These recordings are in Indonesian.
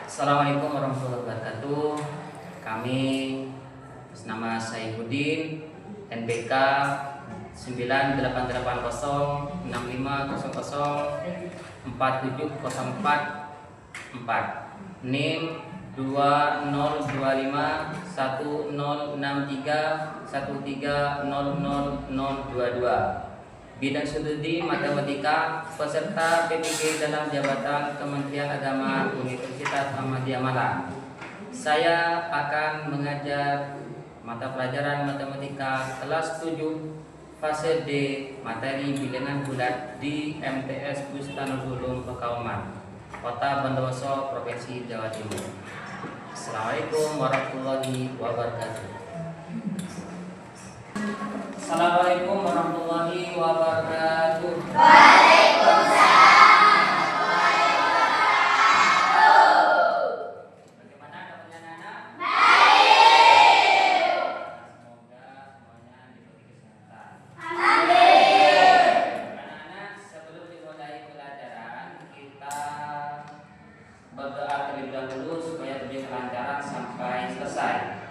Assalamualaikum warahmatullahi wabarakatuh. Kami atas nama Saifuddin, NPK 988065004704 NIM 20251063130022. Bidang studi matematika, peserta PPG dalam jabatan Kementerian Agama Universitas Muhammadiyah Malang. Saya akan mengajar mata pelajaran matematika kelas 7 fase D materi bilangan bulat di MTS Bustanul Ulum Pekauman, Kota Bondowoso, Provinsi Jawa Timur. Assalamualaikum warahmatullahi wabarakatuh. Assalamualaikum warahmatullahi wabarakatuh. Waalaikumsalam warahmatullahi wabarakatuh. Bagaimana kabarnya anak-anak? Baik. Semoga semuanya diberi kesehatan. Amin. Anak-anak, sebelum dimulai pelajaran, kita berdoa terlebih dahulu supaya lebih kelancaran sampai selesai.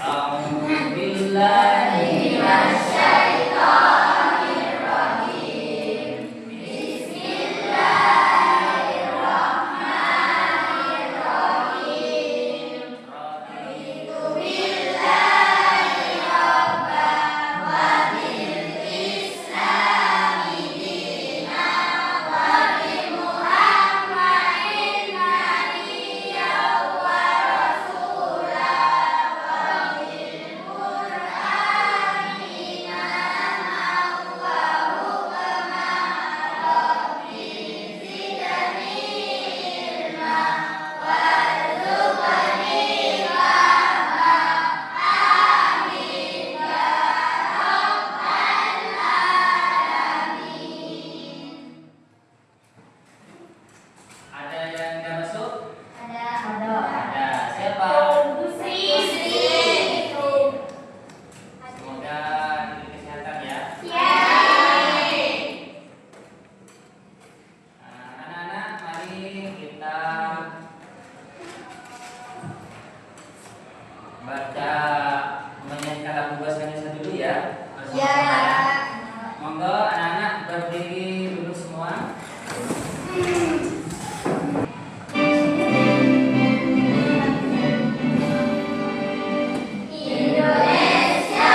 A'udzubillahi minasyaitonirrajim. Bismillahirrahmanirrahim. Raditu billahi rabban wa bil islami dinan wa bi Muhammadin nabiyyan wa rasulan wa bil Qur'ani imaman Allahu kama rabbi zidni ilman warzuqni fahma. Amin ya rabbal alamin. Ada yang nggak masuk? Ada. Ada. Siapa? Sisi. Semoga diberi kesehatan ya. Yay. Anak-anak, mari kita baca menyanyikan lagu bahasa Indonesia dulu ya. Ya. Monggo anak-anak berdiri dulu semua. Indonesia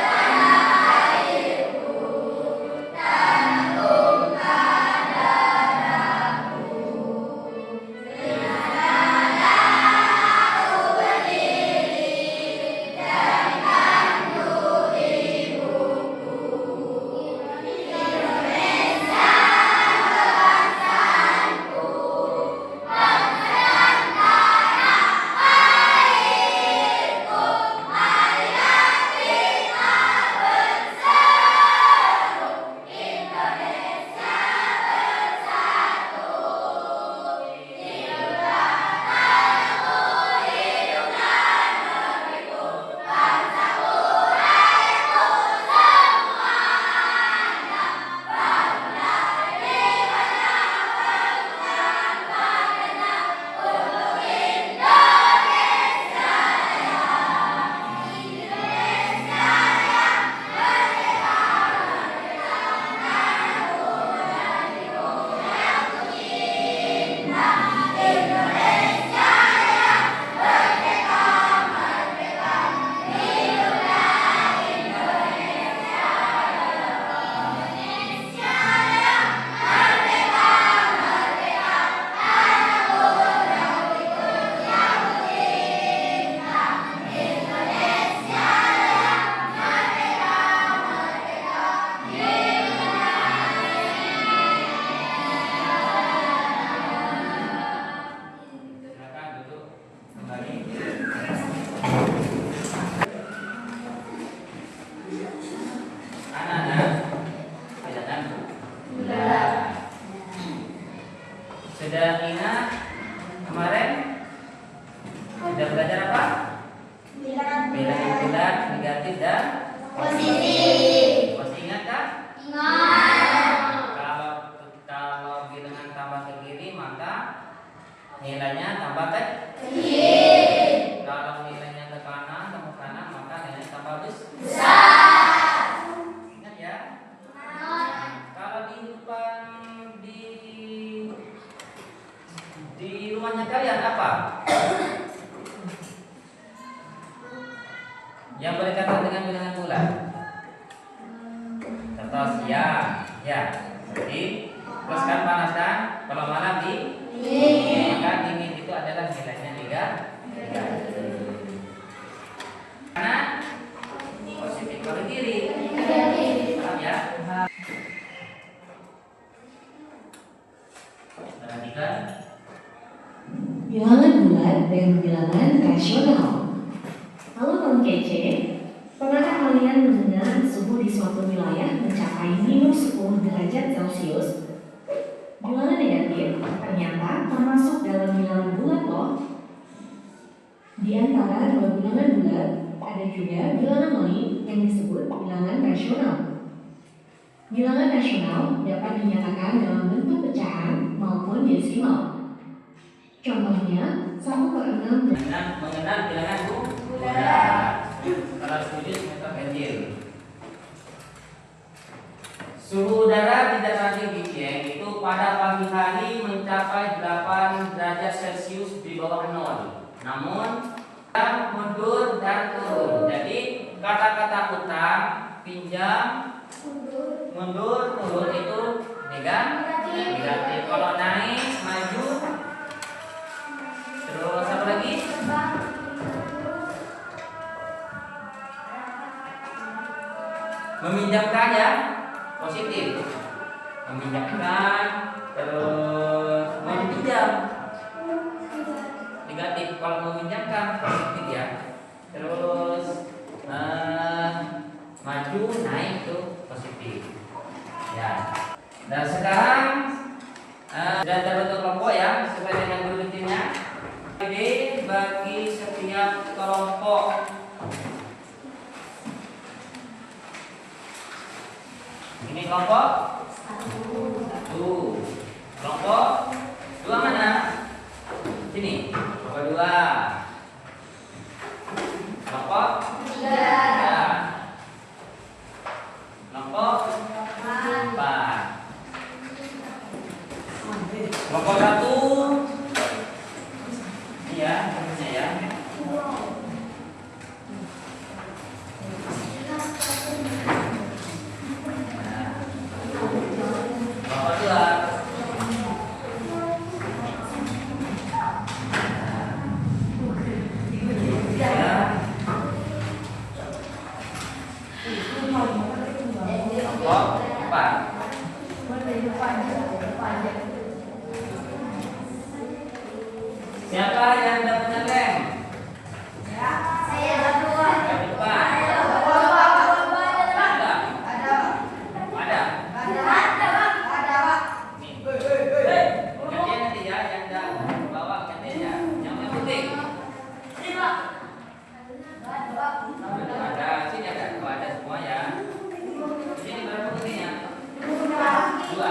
tanah airku, tanah tumpah darahku. Aku berdiri dan kandung ibuku. Indonesia kebangsaanku, bangsa dan tanah airku. Marilah kita berseru, Indonesia bersatu. Hiduplah tanahku, hiduplah negeriku, bangsaku, rakyatku semuanya. Bangunlah, berdirikanlah, perjuangan bangkitlah untuk Indonesia Raya. Indonesia Raya, merdeka, merdeka, tanahku negeriku yang kucinta. Indonesia Raya, merdeka, merdeka, hiduplah Indonesia Raya. Indonesia Raya, merdeka, merdeka, tanahku negeriku yang kucinta. Indonesia Raya, merdeka, merdeka, Silakan duduk kembali. Anak-anak, silakan. Sudah ingat kemarin sudah belajar apa? Bilangan bulat, negatif dan positif. masih ingat kan? Ingat. Kalau bilangan nilainya tambah kecil. Kalau nilainya ke kanan maka nilainya tambah Besar. Ingat ya. Kalau di depan di rumahnya kalian apa yang berkaitan dengan bilangan bulan? Kertas ya. Jadi teruskan panaskan. Kalau malam maka dingin itu adalah nilainya 3. Kanan positif, kalau kiri paham ya? Perhatikan bilangan bulat dan bilangan rasional. Halo kaum kece, pernahkah kalian mendengar suhu di suatu wilayah mencapai -10 derajat Celcius? Bilangan negatif ternyata termasuk dalam bilangan bulat loh. Di antara dua bilangan bulat, ada juga bilangan lain yang disebut bilangan rasional. Bilangan rasional dapat dinyatakan dalam bentuk pecahan maupun desimal. Contohnya, 1/6 mengenal bilangan bulat. Kalau setuju semester ganjil. Suhu udara di Dataran Dieng itu pada pagi hari mencapai 8 derajat Celcius di bawah 0. Namun mundur dan turun. Jadi kata-kata utang, pinjam, mundur, turun itu negatif. Kalau naik, maju, terus apa lagi? Meminjamkan ya, positif. Meminjamkan, terus meminjam, negatif. Kalau meminjamkan positif ya. Terus maju, naik itu positif. Ya. Dan sekarang sudah terbentuk kelompok ya, sesuai dengan guru rutinnya. Ide bagi setiap kelompok. Ini kelompok 1. Kelompok 2 mana? Sini. Kelompok 2. Kelompok 3. Kelompok 4. Kelompok 1. Ini ya, bentuknya ya. Kelompok 2. Kelompok 4. Siapa yang tidak punya lem? Saya berdua. Ke depan. Ada. Nih. Gantian nanti ya, yang tidak bawa gantian ya. Yang punya putih. Ada. Sini ada. Oh, ada semua ya. Sini berapa putihnya? 2.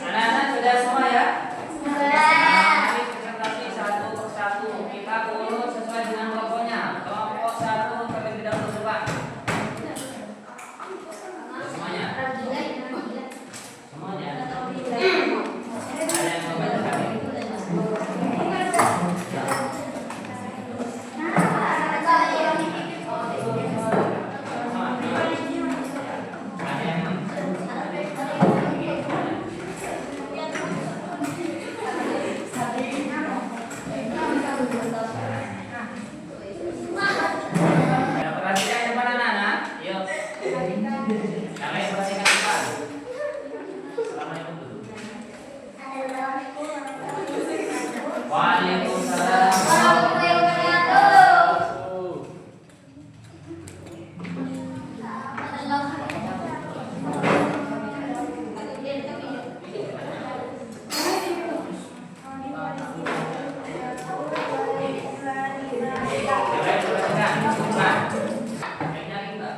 Anak-anak sudah semua ya? Mari presentasi satu persatu. Kita urut sesuai dengan kelompoknya. Kelompok 1 terlebih dahulu coba. Semuanya. Semuanya. Ada yang mau baca kali? Ada yang ada perhatian depan anak-anak? Yuk. Yang lain perhatikan depan. Assalamualaikum dulu. Waalaikumsalam. Yang lain perhatikan. Cepat. Yang nyari Mbak.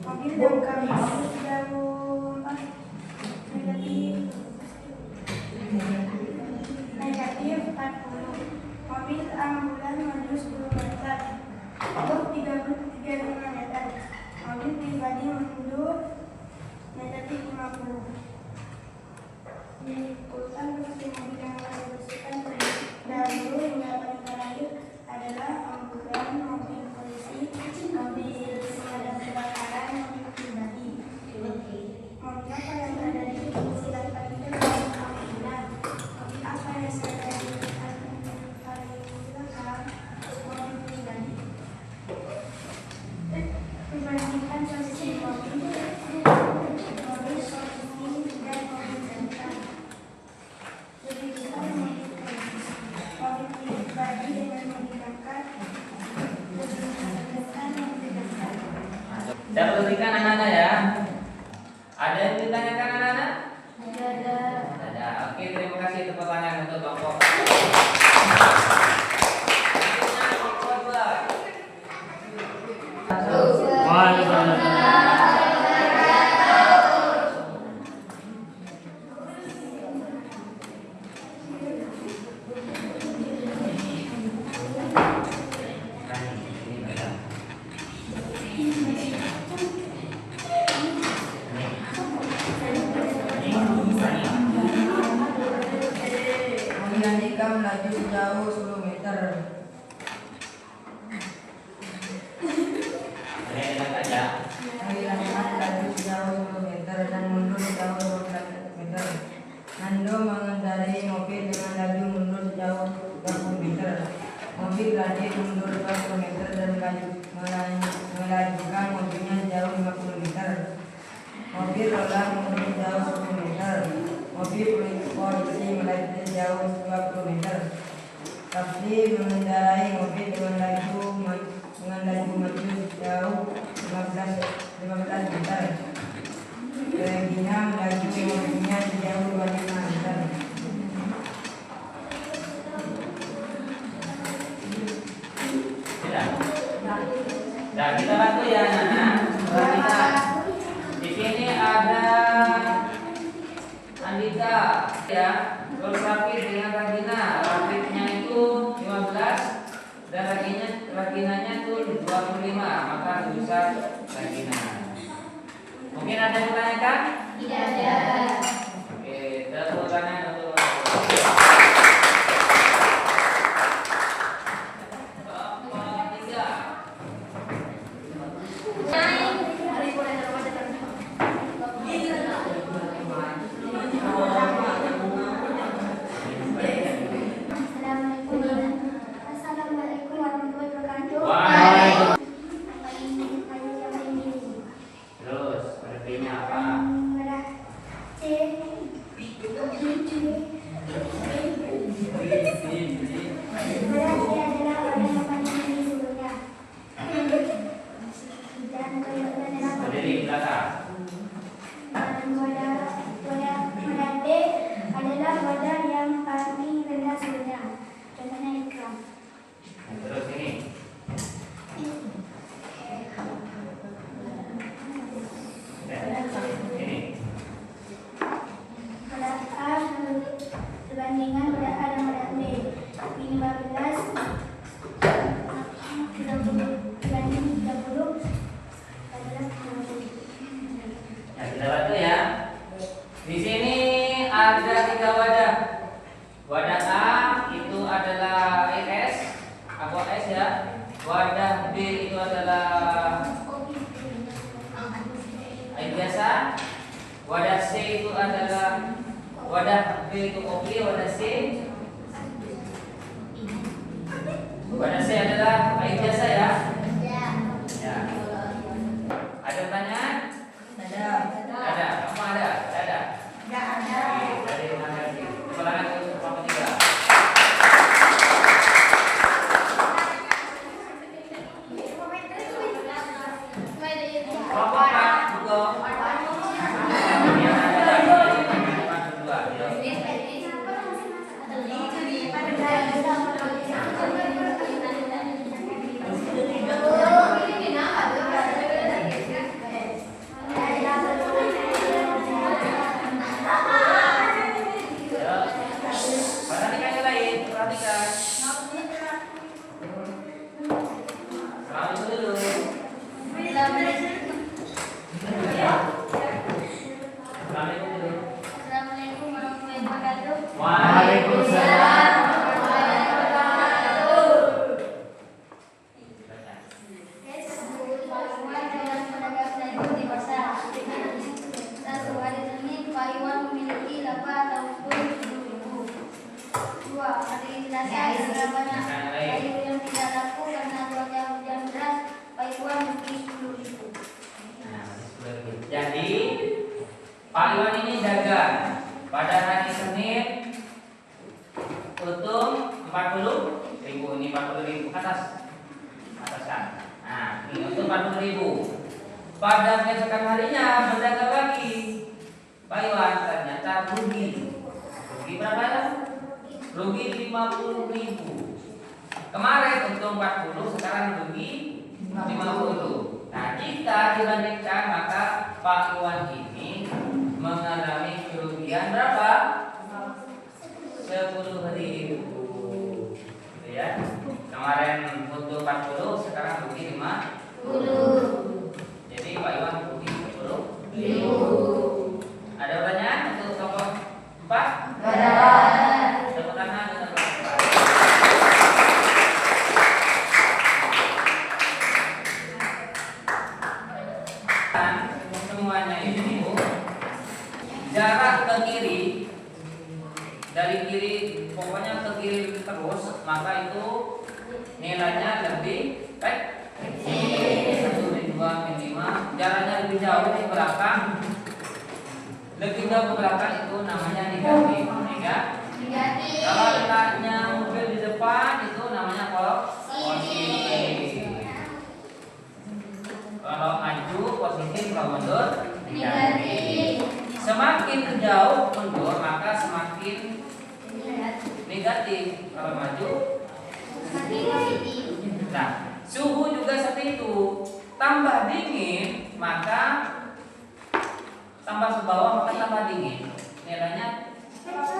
Mobil damkar sudah negatif 40. Mobil ambulan maju 10 meter untuk 35 meter. Mobil pribadi mundur negatif 50. Diikutan seperti mobil yang dibersihkan dahulu hingga paling terakhir adalah ambulan, mobil polisi, mobil pemadam kebakaran, mobil pribadi. Mobil apa yang berada di silang paling depan? Mobil apa yang berada di paling belakang? Mobil pribadi. Perbandingan posisi mobil, polisi dan mobil damkar. Lebih besar mobil pribadi dengan mobil damkar. Lebih besar mobil damkar. Saya perhatikan anak-anak ya. Ada yang ditanyakan anak-anak? Ada. Ada. Oke, terima kasih tepuk tangan untuk Bapak. Selanjutnya nomor 2. Waalaikumsalam. Andika melaju sejauh 10 meter. Andika melaju sejauh 10 meter dan mundur sejauh 12 meter. Nando mengendarai mobil dengan laju mundur sejauh 20 meter. Mobil lari mundur 20 meter dan melajukan mobilnya sejauh 50 meter. Mobil roller mundur sejauh 10 meter. Mobil polisi melaju sejauh 20 meter. Taksi mengendarai mobil dengan laju maju sejauh 15 meter. Regina melaju mobilnya sejauh 25 meter. Nah, kita bantu ya, anak-anak. Perhatikan. Di sini ada Andika, ya. Terus Rafid dengan Ragina. Rafidnya itu 15 dan Raginanya itu 25. Maka bisa Ragina. Mungkin ada yang ditanyakan? Tidak ada. Oke, tepuk tangan untuk Bapak 3. Assalamualaikum warahmatullahi wabarakatuh. Waalaikumsalam. Yang ini. Terus, artinya apa? Merah C. Merah C adalah warna yang paling tinggi sebelumnya. Dan kedua adalah Berdiri di belakang. dan wadah D adalah wadah yang paling rendah sebelumnya. Contohnya ikram. Terus ini. Ini. Wadah A perbandingan wadah A dan wadah B. 15 30 dibanding 30 adalah 30. Ya, kita bantu ya. Di sini ada 3 wadah. Wadah A itu adalah S, aqua S ya. Wadah B itu adalah air biasa. Wadah C itu adalah wadah B itu kopi, wadah C. Wadah C adalah air biasa ya. Ya. Ada pertanyaan? Ada. Ada. Kamu ada? Ada. Tidak ada. Oke, dari mana lagi? Silakan untuk Bapak 3. Kelompok 4 juga. Ini ada kelompok kedua. Ya. Ya. Perhatikan yang lain, perhatikan. Selamat dulu. Assalamualaikum dulu. Assalamualaikum warahmatullahi wabarakatuh. Waalaikumsalam. Satu hari ini Pak Iwan memiliki 8 atau 10.000. 2. Administrasi air berapa kayu yang tidak laku karena cuaca hujan deras. Pak Iwan rugi 10.000. Nah, jadi Pak Iwan ini dagang pada hari Senin untung 40.000. Ini 40.000 atas kan. Nah, ini untung 40.000. Pada keesokan harinya berdagang lagi Pak Iwan ternyata rugi Rugi berapa ya? Rugi 50.000. Kemarin untung 40, sekarang rugi 50. Nah, jika dibandingkan maka Pak Iwan ini mengalami kerugian berapa? 10.000. Gitu ya. Kemarin untung 40, sekarang rugi 50. Jadi Pak Iwan rugi 10.000. Ada pertanyaan untuk tokoh 4? Tepuk tangan untuk tokoh 4. Semuanya itu jarak ke kiri, dari kiri, pokoknya ke kiri terus, maka itu nilainya lebih baik. 1, 2, 5. Jaraknya lebih jauh ke belakang, lebih jauh ke belakang itu namanya negatif. Kalau letaknya mobil di depan itu namanya positif. Kalau maju positif, kalau mundur negatif. Semakin jauh mundur maka semakin negatif. Kalau maju nah, suhu juga seperti itu. Tambah dingin maka tambah ke bawah maka tambah dingin. Nilainya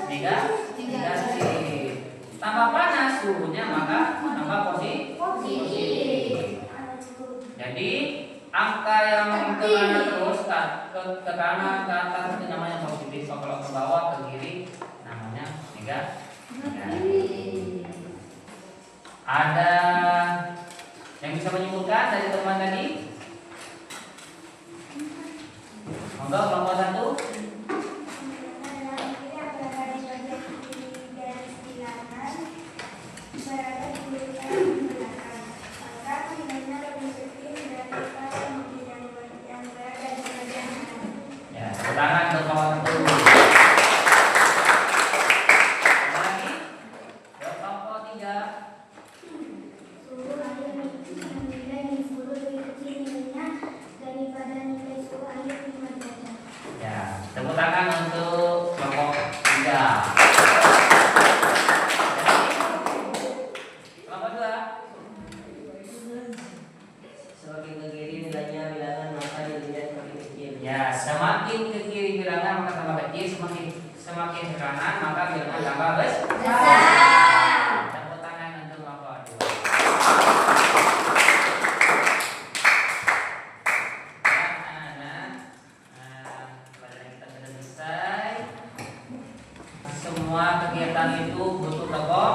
negatif. Tambah panas suhunya maka tambah positif. Jadi angka yang ke kanan terus ke kanan ke atas itu namanya positif. Kalau ke bawah ke kiri namanya negatif. Ada yang bisa menyimpulkan dari teman tadi? Monggo kelompok 1. Ya, tangan untuk kelompok 1. Ada lagi? Kelompok 3. Suhu air nilai 10 lebih kecil nilainya daripada nilai suhu air 5 derajat. Ya, tepuk tangan untuk kelompok 3. Kelompok 2. Semakin ke kiri nilainya bilangan maka nilainya semakin kecil. Ya, semakin ke kiri bilangan maka tambah kecil, semakin ke kanan maka bilangan tambah besar. Tepuk tangan untuk kelompok 2. Semua kegiatan itu butuh tokoh.